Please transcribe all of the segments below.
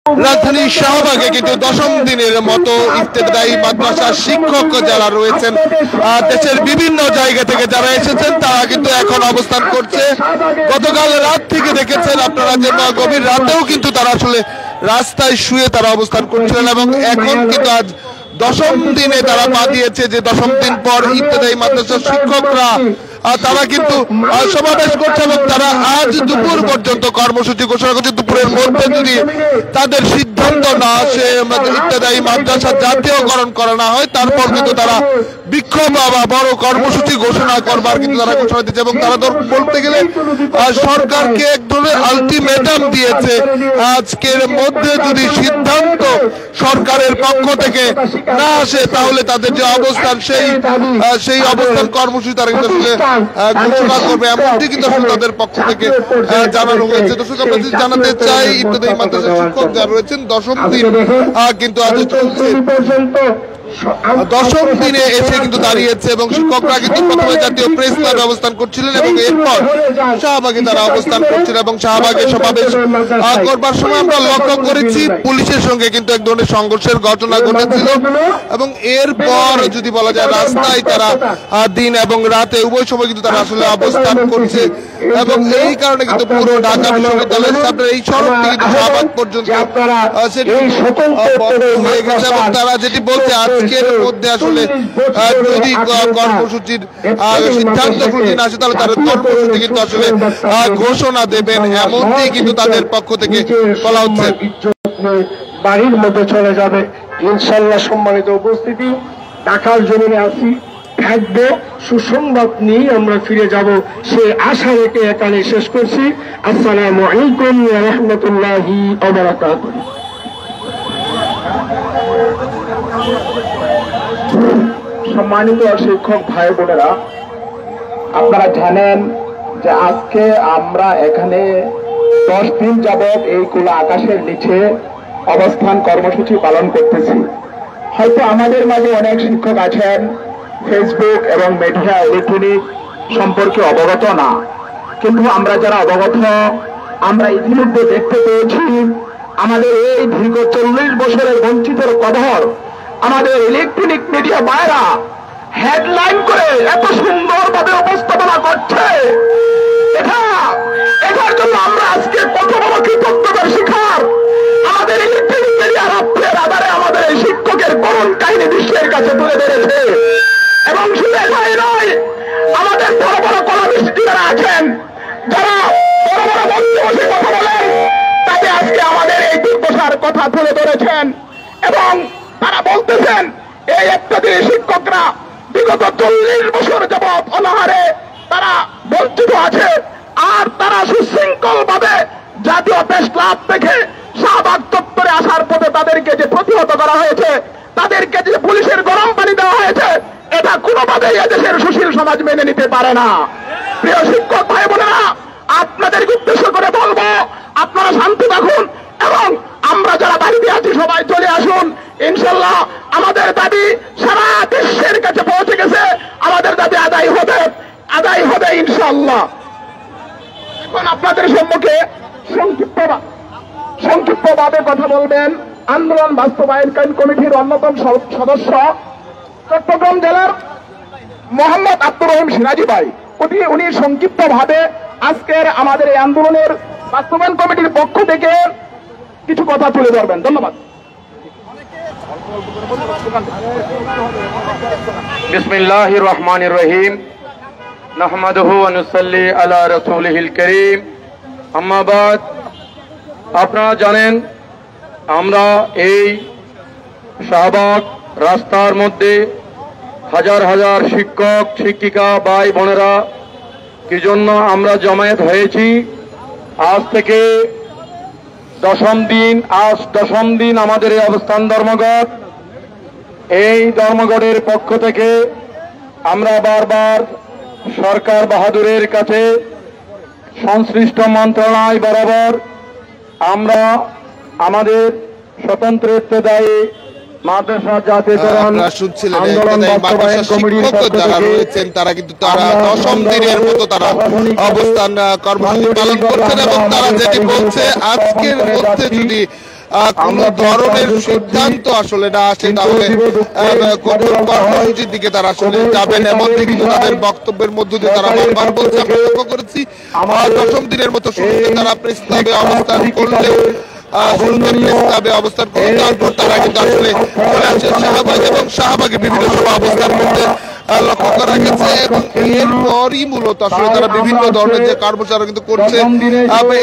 রাজধানী শাহবাগে কিন্তু দশম দিনের মতো ইফতেদায়ী মাদ্রাসার শিক্ষক যারা রয়েছেন দেশের বিভিন্ন জায়গা থেকে যারা এসেছেন তারা কিন্তু এখন অবস্থান করছে। গতকাল রাত থেকে দেখেছেন আপনারা যে গভীর রাতেও কিন্তু তারা আসলে রাস্তায় শুয়ে তারা অবস্থান করছিলেন এবং এখন কিন্তু আজ দশম দিনে তারা পা দিয়েছে যে দশম দিন পর ইফতেদায়ী মাদ্রাসার শিক্ষকরা তারা কিন্তু সমাবেশ করছে এবং তারা আজ দুপুর পর্যন্ত কর্মসূচি ঘোষণা করছে। দুপুরের মধ্যে যদি তাদের সিদ্ধান্ত না আসে ইফতেদায়ী মাদ্রাসা জাতীয়করণ করা না হয় তারপর কিন্তু তারা বিক্ষোভ বা বড় কর্মসূচি ঘোষণা করবার কিন্তু তারা ঘোষণা দিচ্ছে এবং তারা বলতে গেলে সরকারকে এক ধরনের আলটিমেটাম দিয়েছে। আজকের মধ্যে যদি সিদ্ধান্ত সরকারের পক্ষ থেকে না আসে তাহলে তাদের যে অবস্থান সেই অবস্থান কর্মসূচি তারা কিন্তু ঘোষণা করবে এমনটি কিন্তু তাদের পক্ষ থেকে জানানো হয়েছে। দর্শক আমরা যদি জানাতে চাই ইফতেদায়ী মাদ্রাসার শিক্ষক যারা রয়েছেন দশম দিন কিন্তু আজ চলছে, দশম দিনে এসে কিন্তু দাঁড়িয়েছে এবং শিক্ষকরা কিন্তু প্রথমে জাতীয় প্রেস ক্লাবে অবস্থান করছিলেন এবং এরপর শাহবাগে তারা অবস্থান করছিলেন এবং শাহবাগে সমাবেশ করবার সময় আমরা লক্ষ্য করেছি পুলিশের সঙ্গে কিন্তু এক ধরনের সংঘর্ষের ঘটনা ঘটেছিল এবং এরপর যদি বলা যায় রাস্তায় তারা দিন এবং রাতে উভয় সময় কিন্তু তারা আসলে অবস্থান করছে এবং এই কারণে কিন্তু পুরো ঢাকা বিশ্ববিদ্যালয়ের সামনে এই সড়কটি কিন্তু শাহবাগ পর্যন্ত হয়ে গেছে এবং তারা যেটি বলছে আজকের মধ্যে আসলে যদি কর্মসূচির সিদ্ধান্ত না আসে তাহলে তারা কর্মসূচি কিন্তু আসলে ঘোষণা দেবেন এমনটি কিন্তু তাদের পক্ষ থেকে বলা হচ্ছে। বাড়ির মধ্যে চলে যাবে ইনশাল্লাহ। সম্মানিত উপস্থিতি, ঢাকার জমিনে আছি, থাকবো, সুসংবাদ নিয়ে আমরা ফিরে যাব সে আশা রেখে এখানে শেষ করছি। আসসালামু আলাইকুম ওয়া রাহমাতুল্লাহি ওয়া বারাকাতুহু। সম্মানিত শিক্ষক ভাই বোনেরা, আপনারা জানেন যে আজকে আমরা এখানে 10 দিন যাবৎ এই খোলা আকাশের নিচে অবস্থান কর্মসূচি পালন করতেছি। হয়তো আমাদের মাঝে অনেক শিক্ষক আছেন ফেসবুক এবং মিডিয়া ইলেকট্রনিক সম্পর্কে অবগত না, কিন্তু আমরা যারা অবগত আমরা ইতিমধ্যে দেখতে পেয়েছি আমাদের এই দীর্ঘ 40 বছরের বঞ্চিতের কদর আমাদের ইলেকট্রনিক মিডিয়া ভাইরা হেডলাইন করে এত সুন্দরভাবে উপস্থাপনা করছে। এটার জন্য আমরা আজকে কত বড় কৃতজ্ঞতার শিকার। আমাদের ইলেকট্রনিক মিডিয়া রাত্রের আধারে আমাদের এই শিক্ষকের করুণ কাহিনী বিশ্বের কাছে তুলে ধরেছে এবং শুধু এটাই নয়, আমাদের বড় বড় কলামিস্ট যারা আছেন, যারা বড় বড় মঞ্চে বসে কথা বলেন, তাতে আজকে আমাদের এই দুর্দশার কথা তুলে ধরেছেন এবং তারা বলতেছেন এই ইফতেদায়ী শিক্ষকরা বিগত 40 বছর যাবৎ অনাহারে তারা বঞ্চিত আছে আর তারা সুশৃঙ্খল ভাবে জাতীয় প্রেস ক্লাব থেকে শাহবাগ চত্বরে আসার পথে তাদেরকে যে প্রতিহত করা হয়েছে, তাদেরকে যে পুলিশের গরম পানি দেওয়া হয়েছে, এটা কোনোভাবেই এদেশের সুশীল সমাজ মেনে নিতে পারে না। প্রিয় শিক্ষক ভাই বোনেরা, আপনাদের উদ্দেশ্য করে বলবো আপনারা শান্তি রাখুন এবং আমরা যারা বাড়িতে আছি সবাই চলে আসুন। ইনশাল্লাহ আমাদের দাবি সারা বিশ্বের কাছে পৌঁছে গেছে, আমাদের দাবি আদায় হবে ইনশাল্লাহ। এখন আপনাদের সম্মুখে সংক্ষিপ্তভাবে কথা বলবেন আন্দোলন বাস্তবায়নকারী কমিটির অন্যতম সদস্য চট্টগ্রাম জেলার মোহাম্মদ আব্দুর রহিম সিরাজি ভাই। উনি সংক্ষিপ্তভাবে আজকের আমাদের এই আন্দোলনের বাস্তবায়ন কমিটির পক্ষ থেকে কিছু কথা তুলে ধরবেন। ধন্যবাদ। বিসমিল্লাহির রহমানির রহিম, নাহমাদুহু ওয়া নুসাল্লি আলা রাসূলিহিল কারীম, আম্মা বাদ। আপনারা জানেন আমরা এই শাহবাগ রাস্তার মধ্যে হাজার হাজার শিক্ষক শিক্ষিকা ভাই বোনেরা কি জন্য আমরা জমায়েত হয়েছি। আজ থেকে দশম দিন আমাদের এই অবস্থান ধর্মঘট। এই ধর্মঘটের পক্ষ থেকে আমরা বারবার সরকার বাহাদুরের কাছে সংশ্লিষ্ট মন্ত্রণালয় বরাবর আমরা আমাদের স্বতন্ত্র ইফতেদায়ী মাদ্রাসা জাতীয়করণ আন্দোলন বাস্তবায়ন কমিটির পক্ষ থেকে তারা কিন্তু তারা দশম দিনের মতো তারা অবস্থান কর্মসূচি পালন করছেন এবং তারা যেটি বলছে আজকের মধ্যে যদি কোন ধরনের সিদ্ধান্ত আসলে না আসে তাহলে কঠোর কর্মসূচির দিকে তারা আসলে যাবেন, এমনকি কিন্তু তাদের বক্তব্যের মধ্য দিয়ে তারা বারবার বলছে। আমরা লক্ষ্য করেছি 10ম দিনের মতো শুরুতে তারা প্রেস ক্লাবে অবস্থান করলেও অবস্থান করে তারপর তারা কিন্তু আসলে চলে আসছে শাহবাগ এবং শাহবাগে বিভিন্ন সময় অবস্থান করতে লক্ষ্য করা গেছে এবং এরপরই মূলত আসলে তারা বিভিন্ন ধরনের যে কর্মসূচি কিন্তু করছে।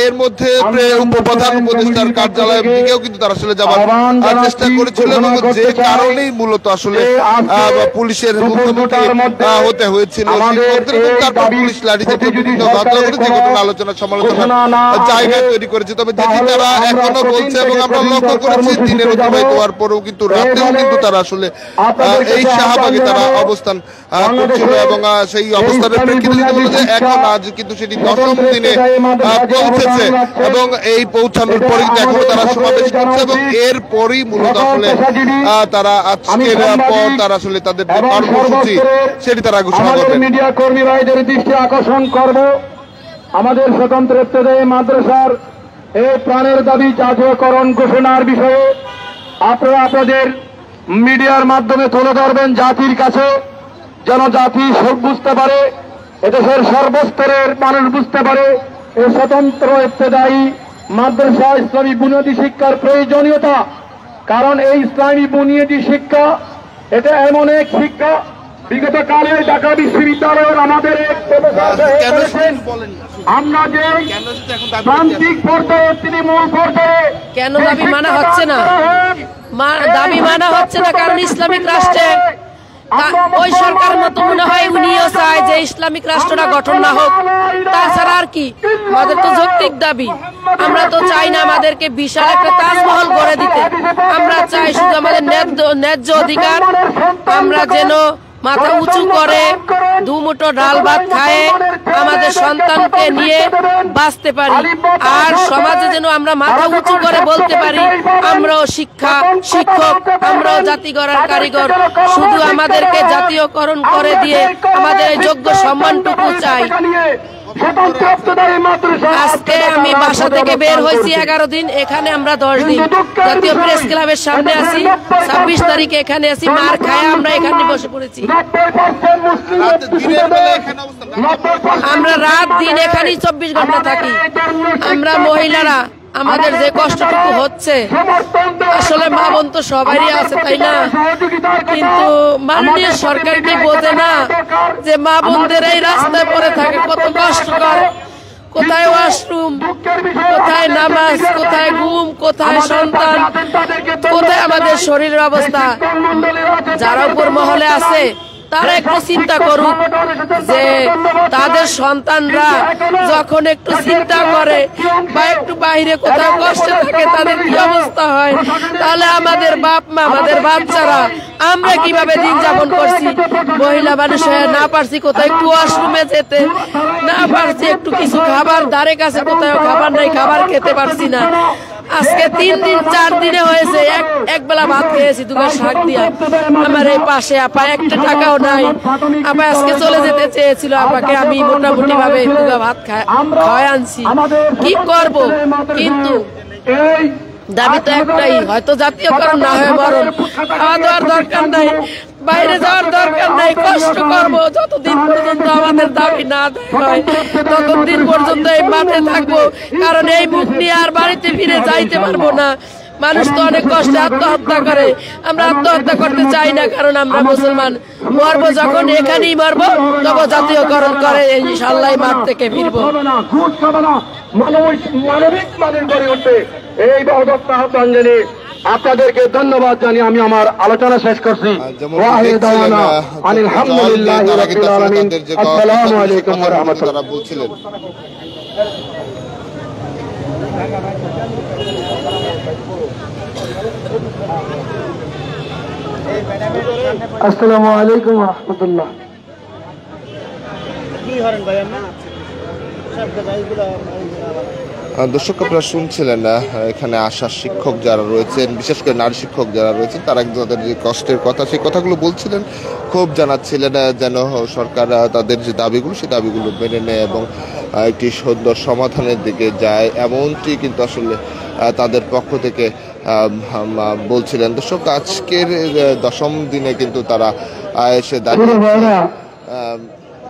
এর মধ্যে উপপ্রধান উপদেষ্টার কার্যালয়ের দিকেও কিন্তু তারা আসলে যাওয়ার চেষ্টা করেছিল এবং যে কারণেই মূলত আসলে পুলিশের মুখোমুখি হতে হয়েছিল। তারপর পুলিশ লাঠিতে বিভিন্ন ঘটনা করে যে ঘটনা আলোচনা সমালোচনার জায়গা তৈরি করেছে। তবে যেটি তারা এখনো বলছে এবং আমরা লক্ষ্য করেছি দিনের অতিবাহিত হওয়ার পরেও কিন্তু রাতেও কিন্তু তারা আসলে এই শাহবাগে তারা অবস্থান করছিল এবং সেই অবস্থানের প্রেক্ষিতে বলে যে এখন আজ কিন্তু সেটি 10ম দিনে পৌঁছেছে এবং এই পৌঁছানোর পরে কিন্তু এখনো তারা সমাবেশ করছে এবং এরপরই মূলত আসলে তারা আজকের পর তারা আসলে তাদের যে কর্মসূচি সেটি তারা ঘোষণা করবেন। মিডিয়া কর্মী ভাইদের দৃষ্টি আকর্ষণ করব আমাদের স্বতন্ত্র ইফতেদায়ী মাদ্রাসার এই প্রাণের দাবি জাতীয়করণ ঘোষণার বিষয়ে আপনারা আপনাদের মিডিয়ার মাধ্যমে তুলে ধরবেন জাতির কাছে, যেন জাতি সব বুঝতে পারে, এদেশের সর্বস্তরের মানুষ বুঝতে পারে এই স্বতন্ত্র ইফতেদায়ী মাদ্রাসা ইসলামী বুনিয়াদী শিক্ষার প্রয়োজনীয়তা। কারণ এই ইসলামী বুনিয়াদী শিক্ষা এটা এমন এক শিক্ষা বিগত কালে ঢাকা বিশ্ববিদ্যালয়ের আমাদের এক আমরা যে প্রান্তিক পর্যায়ে তৃণমূল পর্যায়ে কেন দাবি মানা হচ্ছে না? দাবি মানা হচ্ছে না কারণ ইসলামিক রাষ্ট্রে ওই সরকার মতো মনে হয় উনিও চায় যে ইসলামিক রাষ্ট্রটা গঠন না হোক। তাছাড়া আর কি, আমাদের তো যৌক্তিক দাবি। আমরা তো চাই না আমাদেরকে বিশাল একটা তাজমহল গড়ে দিতে, আমরা চাই শুধু আমাদের ন্যায্য অধিকার আমরা যেন মাথা উঁচু করে দুমুঠো ডাল ভাত খায় আমাদের সন্তানকে নিয়ে বাঁচতে পারি, আর সমাজে যেন আমরা মাথা উঁচু করে বলতে পারি আমরাও শিক্ষক, আমরাও জাতি গড়ার কারিগর। শুধু আমাদেরকে জাতীয়করণ করে দিয়ে আমাদের যোগ্য সম্মানটুকু চাই। আজকে আমি বাসা থেকে বের হয়েছি 11 দিন, এখানে আমরা 10 দিন জাতীয় প্রেস ক্লাবের সামনে আছি। 26 তারিখে এখানে আছি, মার খায় আমরা এখানে বসে পড়েছি। আমরা রাত দিন এখানেই 24 ঘন্টা থাকি। আমরা মহিলারা আমাদের যে কষ্টটুকু হচ্ছে, আসলে মা বোন তো সবারই আছে তাই না, কিন্তু মাননীয় সরকার কি বোঝে না যে মা বোনদের এই রাস্তায় পড়ে থাকে কত কষ্টকর? কোথায় ওয়াশরুম, কোথায় নামাজ, কোথায় ঘুম, কোথায় সন্তান, কোথায় আমাদের শরীরের অবস্থা? যারা উপর মহলে আছে তারা একটু চিন্তা করুক যে তাদের সন্তানরা যখন একটু চিন্তা করে বা একটু বাইরে কোথাও কষ্টে থাকে তাদের কি অবস্থা হয়, তাহলে আমাদের বাপ মা, আমাদের বাচ্চারা আমরা কিভাবে দিন যাপন করছি? মহিলা মানুষ হয়ে না পারছি কোথায় একটু ওয়াশরুমে যেতে, না পারছি একটু কিছু খাবার ধারে কাছে কোথাও খাবার নাই, খাবার খেতে পারছি না। আজকে 3 দিন 4 দিনে হয়েছে এক বেলা ভাত খেয়েছি দুগার শাক দিয়া। আমার এই পাশে আপা একটা টাকাও নাই, আপা আজকে চলে যেতে চেয়েছিল, আপাকে আমি মোটামুটি ভাবে দুগা ভাত খাওয়াই আনছি। কি করব? কিন্তু দাবি তো একটাই, হয়তো জাতীয়করণ না হয় মরণ। খাওয়া দাওয়ার দরকার নাই, বাইরে যাওয়ার দরকার নাই, কষ্ট করবো যতদিন পর্যন্ত আমাদের দাবি না হয় ততদিন পর্যন্ত এই মাঠে থাকবো। কারণ এই মুখ নিয়ে আর বাড়িতে ফিরে যাইতে পারবো না। মানুষ তো অনেক কষ্টে আত্মহত্যা করে, আমরা আত্মহত্যা করতে চাই না, কারণ আমরা মুসলমান। মরবো যখন এখানেই মরবো, তবে জাতীয়করণ করে ইনশাআল্লাহ মাঠ থেকে ফিরবো। মানবিক মানের গড়ে উঠবে এই অবস্থা আহ্বান জানিয়ে আপনাদেরকে ধন্যবাদ জানিয়ে আমি আমার আলোচনা শেষ করছি। আলহামদুলিল্লাহ রাব্বিল আলামিন। আসসালামু আলাইকুম ওয়া রাহমাতুল্লাহ। আসসালামু আলাইকুম ওয়া রাহমাতুল্লাহ। দর্শক আপনারা শুনছিলেন এখানে আসা শিক্ষক যারা রয়েছেন, বিশেষ করে নারী শিক্ষক যারা রয়েছেন, তারা তাদের যে কষ্টের কথা সেই কথাগুলো বলছিলেন, ক্ষোভ জানাচ্ছিলেন যেন সরকার তাদের যে দাবিগুলো সেই দাবিগুলো মেনে নেয় এবং একটি সুন্দর সমাধানের দিকে যায়, এমনটি কিন্তু আসলে তাদের পক্ষ থেকে বলছিলেন। দর্শক, আজকের দশম দিনে কিন্তু তারা এসে দাঁড়িয়ে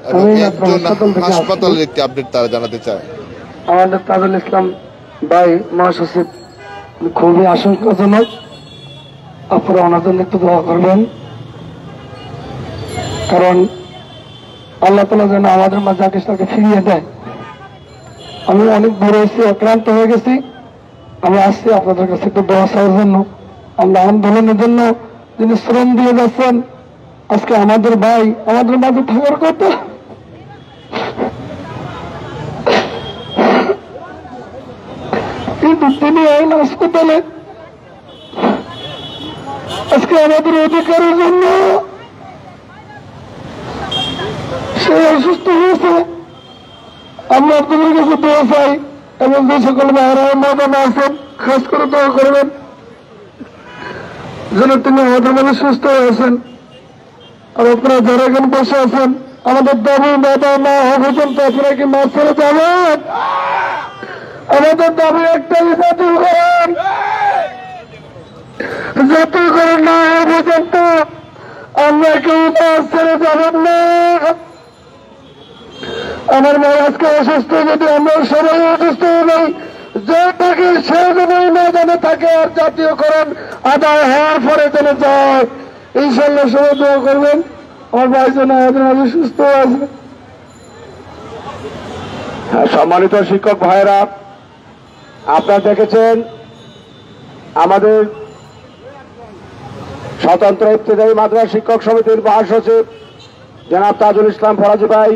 এবং একজন হাসপাতালের একটি আপডেট তারা জানাতে চায়। আমাদের তাজুল ইসলাম ভাই মহাসচিব খুবই আশঙ্কাজনক, আপনারা ওনার জন্য একটু দোয়া করবেন, কারণ আল্লাহ তাআলা যেন আমাদের মাঝে আকিসটাকে ফিরিয়ে দেয়। আমি অনেক দূরে এসেছি, অক্লান্ত হয়ে গেছি, আমি আসছি আপনাদের কাছে একটু দোয়া চাওয়ার জন্য। আমরা আন্দোলনের জন্য যিনি শ্রম দিয়ে যাচ্ছেন, আজকে আমাদের ভাই আমাদের মাঝে থাকার কথা, কিন্তু তিনি এই হাসপাতালে আজকে আমাদের অধিকারের জন্য সে অসুস্থ হয়েছে। আমরা আপনাদের কাছে দোয়া চাই এবং যে সকল ভাইয়েরা ময়দানে আছেন খাস করে দোয়া করবেন যেন তিনি আমাদের মধ্যে সুস্থ হয়েছেন। আর আপনারা যারা এখন বসে আছেন, আমাদের দাবি বাধা না হওয়া পর্যন্ত আপনারা কি মাছ ছেড়ে যাবেন? আমাদের দাবি একটাই, জাতীয় করেন, জাতীয় করেন না হওয়া পর্যন্ত আমরা কেউ মাছ ছেড়ে যাবেন না। আমার ভাই আজকে অসুস্থ, যদি আমরা সবাই অসুস্থ হই, যে থাকে সে যেন ময়দানে থাকে, আর জাতীয়করণ আদায় হওয়ার পরে যেন যায়। ইনশাল্লাহ সবাই দোয়া করবেন আমার ভাই যেন আমাদের মাঝে সুস্থ আছে। সম্মানিত শিক্ষক ভাইয়েরা, আপনারা দেখেছেন আমাদের স্বতন্ত্র ইবতেদায়ী মাদ্রাসা শিক্ষক সমিতির মহাসচিব জনাব তাজুল ইসলাম ফরাজি ভাই